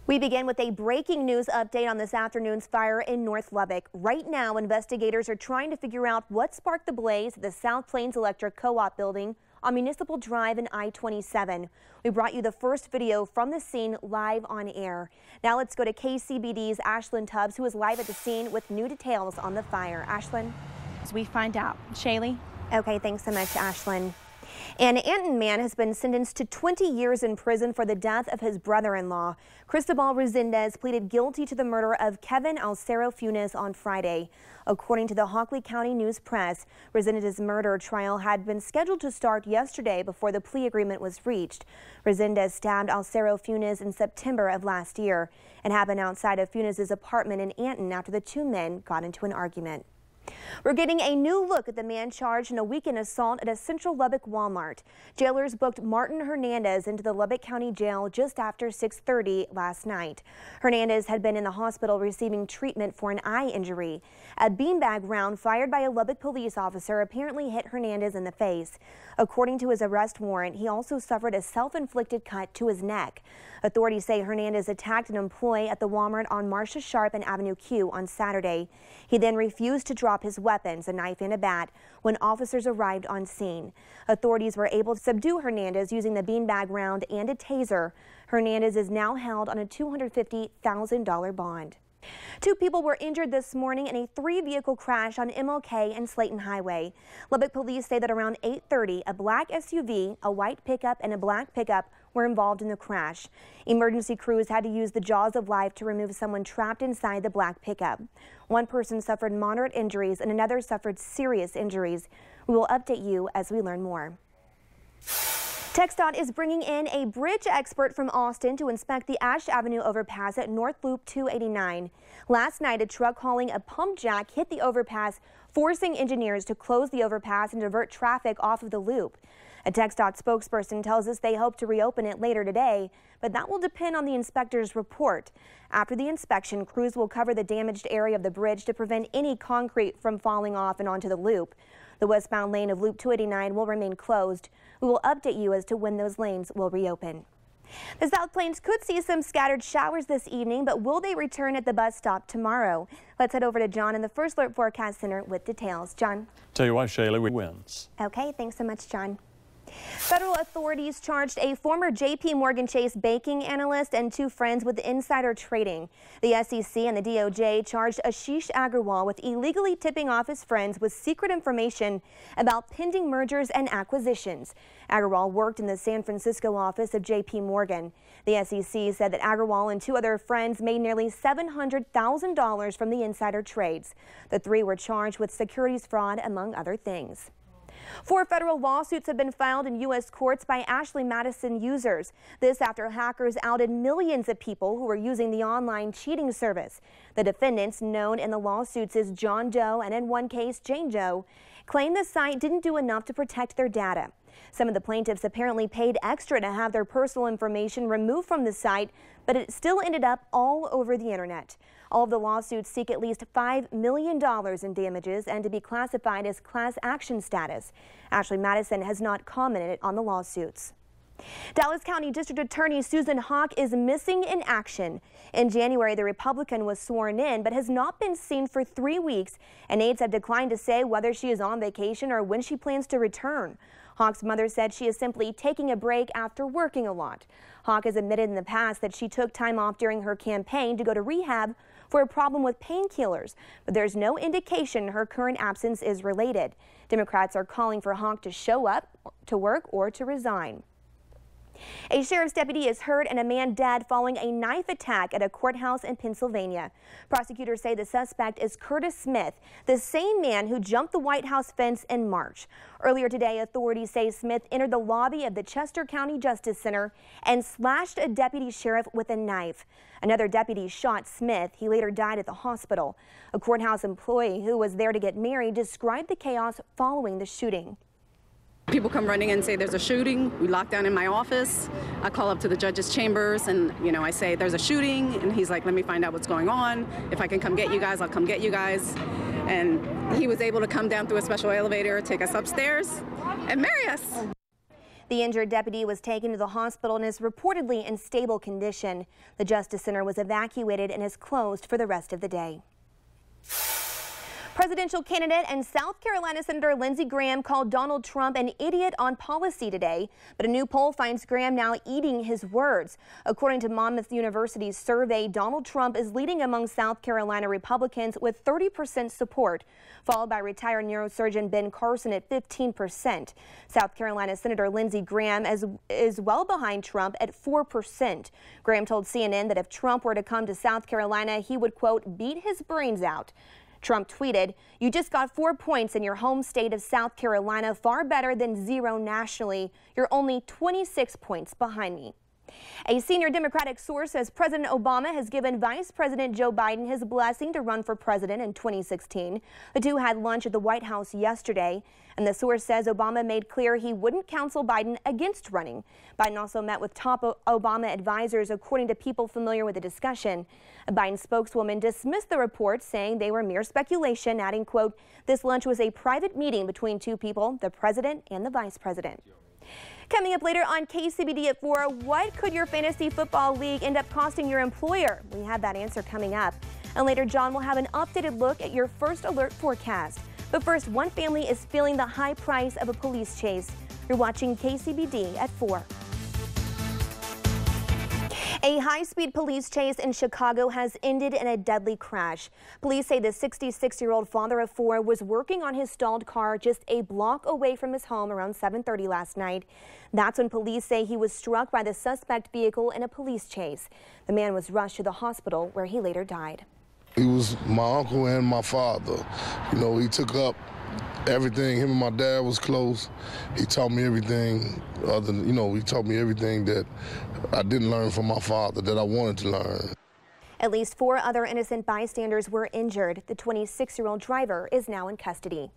We begin with a breaking news update on this afternoon's fire in North Lubbock. Right now, investigators are trying to figure out what sparked the blaze at the South Plains Electric Co-op building on Municipal Drive and I-27. We brought you the first video from the scene live on air. Now let's go to KCBD's Ashlyn Tubbs, who is live at the scene with new details on the fire. Ashlyn? As we find out. Shaley? Okay, thanks so much, Ashlyn. An Anton man has been sentenced to 20 years in prison for the death of his brother-in-law. Cristobal Resendez pleaded guilty to the murder of Kevin Alcero Funes on Friday. According to the Hockley County News Press, Resendez's murder trial had been scheduled to start yesterday before the plea agreement was reached. Resendez stabbed Alcero Funes in September of last year. It happened outside of Funes' apartment in Anton after the two men got into an argument. We're getting a new look at the man charged in a weekend assault at a Central Lubbock Walmart. Jailers booked Martin Hernandez into the Lubbock County Jail just after 6:30 last night. Hernandez had been in the hospital receiving treatment for an eye injury. A beanbag round fired by a Lubbock police officer apparently hit Hernandez in the face. According to his arrest warrant, he also suffered a self-inflicted cut to his neck. Authorities say Hernandez attacked an employee at the Walmart on Marcia Sharp and Avenue Q on Saturday. He then refused to drop his weapons, a knife and a bat, when officers arrived on scene. Authorities were able to subdue Hernandez using the beanbag round and a taser. Hernandez is now held on a $250,000 bond. Two people were injured this morning in a three-vehicle crash on MLK and Slayton Highway. Lubbock police say that around 8:30, a black SUV, a white pickup, and a black pickup were involved in the crash. Emergency crews had to use the jaws of life to remove someone trapped inside the black pickup. One person suffered moderate injuries and another suffered serious injuries. We will update you as we learn more. TxDOT is bringing in a bridge expert from Austin to inspect the Ash Avenue overpass at North Loop 289. Last night, a truck hauling a pump jack hit the overpass, forcing engineers to close the overpass and divert traffic off of the loop. A TxDOT spokesperson tells us they hope to reopen it later today, but that will depend on the inspector's report. After the inspection, crews will cover the damaged area of the bridge to prevent any concrete from falling off and onto the loop. The westbound lane of Loop 289 will remain closed. We will update you as to when those lanes will reopen. The South Plains could see some scattered showers this evening, but will they return at the bus stop tomorrow? Let's head over to John in the First Alert Forecast Center with details. John? Tell you why, Shaley wins. Okay, thanks so much, John. Federal authorities charged a former J.P. Morgan Chase banking analyst and two friends with insider trading. The SEC and the DOJ charged Ashish Agarwal with illegally tipping off his friends with secret information about pending mergers and acquisitions. Agarwal worked in the San Francisco office of J.P. Morgan. The SEC said that Agarwal and two other friends made nearly $700,000 from the insider trades. The three were charged with securities fraud, among other things. 4 federal lawsuits have been filed in U.S. courts by Ashley Madison users. This after hackers outed millions of people who were using the online cheating service. The defendants, known in the lawsuits as John Doe and in one case Jane Doe, claim the site didn't do enough to protect their data. Some of the plaintiffs apparently paid extra to have their personal information removed from the site, but it still ended up all over the internet. All of the lawsuits seek at least $5 million in damages and to be classified as class action status. Ashley Madison has not commented on the lawsuits. Dallas County District Attorney Susan Hawk is missing in action. In January, the Republican was sworn in but has not been seen for 3 weeks, and aides have declined to say whether she is on vacation or when she plans to return. Hawk's mother said she is simply taking a break after working a lot. Hawk has admitted in the past that she took time off during her campaign to go to rehab for a problem with painkillers, but there's no indication her current absence is related. Democrats are calling for Hawk to show up to work or to resign. A sheriff's deputy is hurt and a man dead following a knife attack at a courthouse in Pennsylvania. Prosecutors say the suspect is Curtis Smith, the same man who jumped the White House fence in March. Earlier today, authorities say Smith entered the lobby of the Chester County Justice Center and slashed a deputy sheriff with a knife. Another deputy shot Smith. He later died at the hospital. A courthouse employee who was there to get married described the chaos following the shooting. People come running and say there's a shooting. We lock down in my office. I call up to the judge's chambers and, I say there's a shooting. And he's like, let me find out what's going on. If I can come get you guys, I'll come get you guys. And he was able to come down through a special elevator, take us upstairs, and marry us. The injured deputy was taken to the hospital and is reportedly in stable condition. The Justice Center was evacuated and is closed for the rest of the day. Presidential candidate and South Carolina Senator Lindsey Graham called Donald Trump an idiot on policy today, but a new poll finds Graham now eating his words. According to Monmouth University's survey, Donald Trump is leading among South Carolina Republicans with 30% support, followed by retired neurosurgeon Ben Carson at 15%. South Carolina Senator Lindsey Graham is well behind Trump at 4%. Graham told CNN that if Trump were to come to South Carolina, he would, quote, beat his brains out. Trump tweeted, "You just got 4 points in your home state of South Carolina, far better than 0 nationally. You're only 26 points behind me." A senior Democratic source says President Obama has given Vice President Joe Biden his blessing to run for president in 2016. The two had lunch at the White House yesterday, and the source says Obama made clear he wouldn't counsel Biden against running. Biden also met with top Obama advisors, according to people familiar with the discussion. A Biden spokeswoman dismissed the reports, saying they were mere speculation, adding, quote, "This lunch was a private meeting between two people, the president and the vice president." Coming up later on KCBD at 4, what could your fantasy football league end up costing your employer? We have that answer coming up. And later, John will have an updated look at your first alert forecast. But first, one family is feeling the high price of a police chase. You're watching KCBD at 4. A high-speed police chase in Chicago has ended in a deadly crash. Police say the 66-year-old father of 4 was working on his stalled car just a block away from his home around 7:30 last night. That's when police say he was struck by the suspect vehicle in a police chase. The man was rushed to the hospital where he later died. He was my uncle and my father. You know, he took up everything. Him and my dad was close. He taught me everything other than, he taught me everything that I didn't learn from my father that I wanted to learn. At least 4 other innocent bystanders were injured. The 26-year-old driver is now in custody.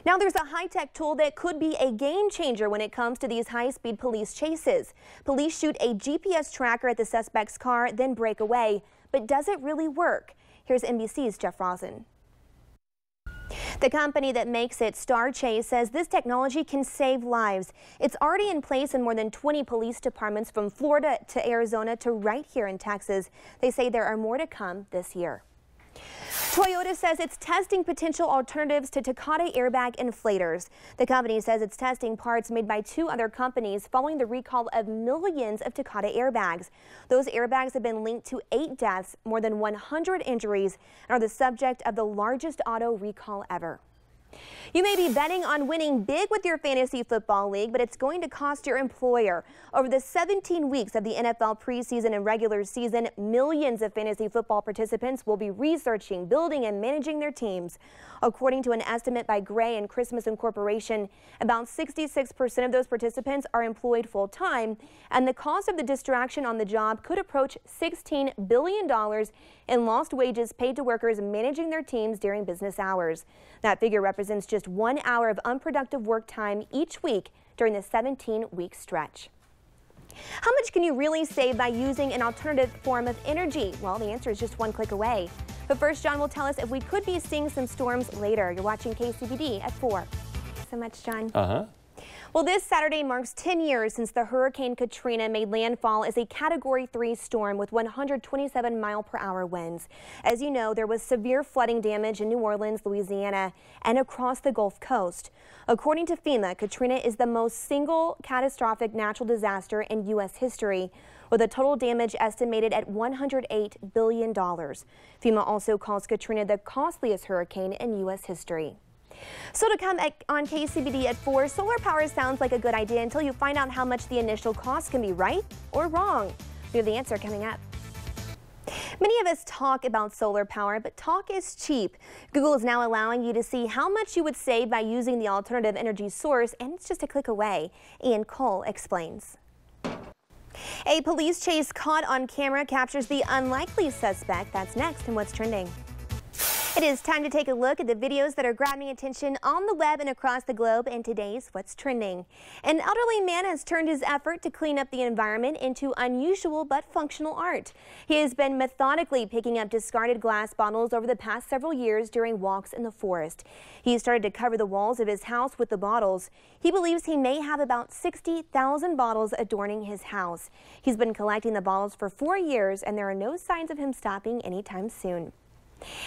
Now there's a high-tech tool that could be a game changer when it comes to these high-speed police chases. Police shoot a GPS tracker at the suspect's car, then break away. But does it really work? Here's NBC's Jeff Rosen. The company that makes it, Star Chase, says this technology can save lives. It's already in place in more than 20 police departments from Florida to Arizona to right here in Texas. They say there are more to come this year. Toyota says it's testing potential alternatives to Takata airbag inflators. The company says it's testing parts made by 2 other companies following the recall of millions of Takata airbags. Those airbags have been linked to 8 deaths, more than 100 injuries, and are the subject of the largest auto recall ever. You may be betting on winning big with your fantasy football league, but it's going to cost your employer. Over the 17 weeks of the NFL preseason and regular season, millions of fantasy football participants will be researching, building, and managing their teams. According to an estimate by Gray and Christmas Incorporation, about 66% of those participants are employed full-time, and the cost of the distraction on the job could approach $16 billion in lost wages paid to workers managing their teams during business hours. That figure represents just 1 hour of unproductive work time each week during the 17-week stretch. How much can you really save by using an alternative form of energy? Well, the answer is just 1 click away. But first, John will tell us if we could be seeing some storms later. You're watching KCBD at 4. Thanks so much, John. Well, this Saturday marks 10 years since the Hurricane Katrina made landfall as a Category 3 storm with 127-mile-per-hour winds. As you know, there was severe flooding damage in New Orleans, Louisiana, and across the Gulf Coast. According to FEMA, Katrina is the most single catastrophic natural disaster in U.S. history, with a total damage estimated at $108 billion. FEMA also calls Katrina the costliest hurricane in U.S. history. So to come on KCBD at 4, solar power sounds like a good idea until you find out how much the initial cost can be right or wrong. We have the answer coming up. Many of us talk about solar power, but talk is cheap. Google is now allowing you to see how much you would save by using the alternative energy source, and it's just a click away. Ian Cole explains. A police chase caught on camera captures the unlikely suspect. That's next in What's Trending. It It is time to take a look at the videos that are grabbing attention on the web and across the globe in today's What's Trending. An elderly man has turned his effort to clean up the environment into unusual but functional art. He has been methodically picking up discarded glass bottles over the past several years during walks in the forest. He started to cover the walls of his house with the bottles. He believes he may have about 60,000 bottles adorning his house. He's been collecting the bottles for 4 years, and there are no signs of him stopping anytime soon.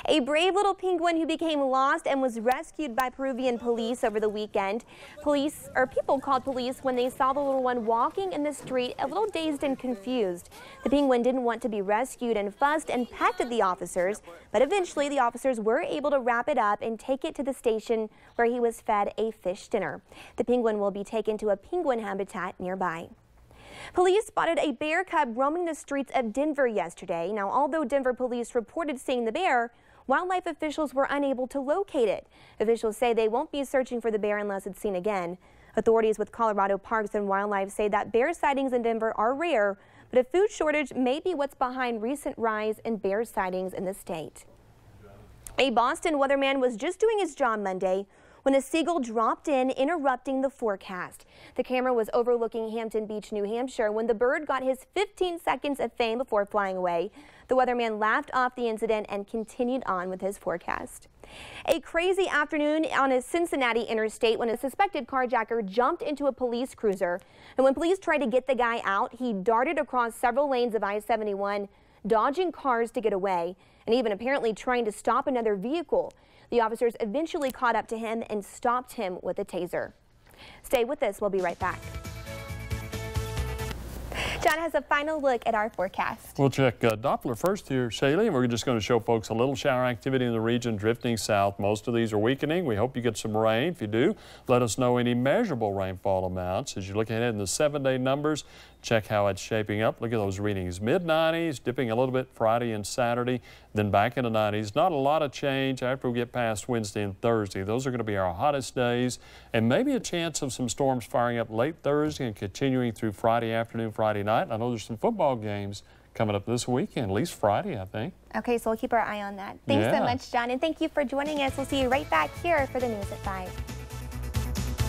A brave little penguin who became lost and was rescued by Peruvian police over the weekend. People called police when they saw the little one walking in the street a little dazed and confused. The penguin didn't want to be rescued and fussed and pecked at the officers, but eventually the officers were able to wrap it up and take it to the station where he was fed a fish dinner. The penguin will be taken to a penguin habitat nearby. Police spotted a bear cub roaming the streets of Denver yesterday. Now, although Denver police reported seeing the bear, wildlife officials were unable to locate it. Officials say they won't be searching for the bear unless it's seen again. Authorities with Colorado Parks and Wildlife say that bear sightings in Denver are rare, but a food shortage may be what's behind recent rise in bear sightings in the state. A Boston weatherman was just doing his job Monday when a seagull dropped in, interrupting the forecast. The camera was overlooking Hampton Beach, New Hampshire, when the bird got his 15 seconds of fame before flying away. The weatherman laughed off the incident and continued on with his forecast. A crazy afternoon on a Cincinnati interstate when a suspected carjacker jumped into a police cruiser. And when police tried to get the guy out, he darted across several lanes of I-71, dodging cars to get away, and even apparently trying to stop another vehicle. The officers eventually caught up to him and stopped him with a taser. Stay with us. We'll be right back. John has a final look at our forecast. We'll check Doppler first here, Shaley, and we're just going to show folks a little shower activity in the region drifting south. Most of these are weakening. We hope you get some rain. If you do, let us know any measurable rainfall amounts. As you look ahead in the 7-day numbers, check how it's shaping up. Look at those readings. Mid-90s, dipping a little bit Friday and Saturday, then back in the 90s. Not a lot of change after we get past Wednesday and Thursday. Those are going to be our hottest days, and maybe a chance of some storms firing up late Thursday and continuing through Friday afternoon, Friday night. I know there's some football games coming up this weekend, at least Friday, I think. Okay, so we'll keep our eye on that. Thanks so much, John, and thank you for joining us. We'll see you right back here for the news at 5.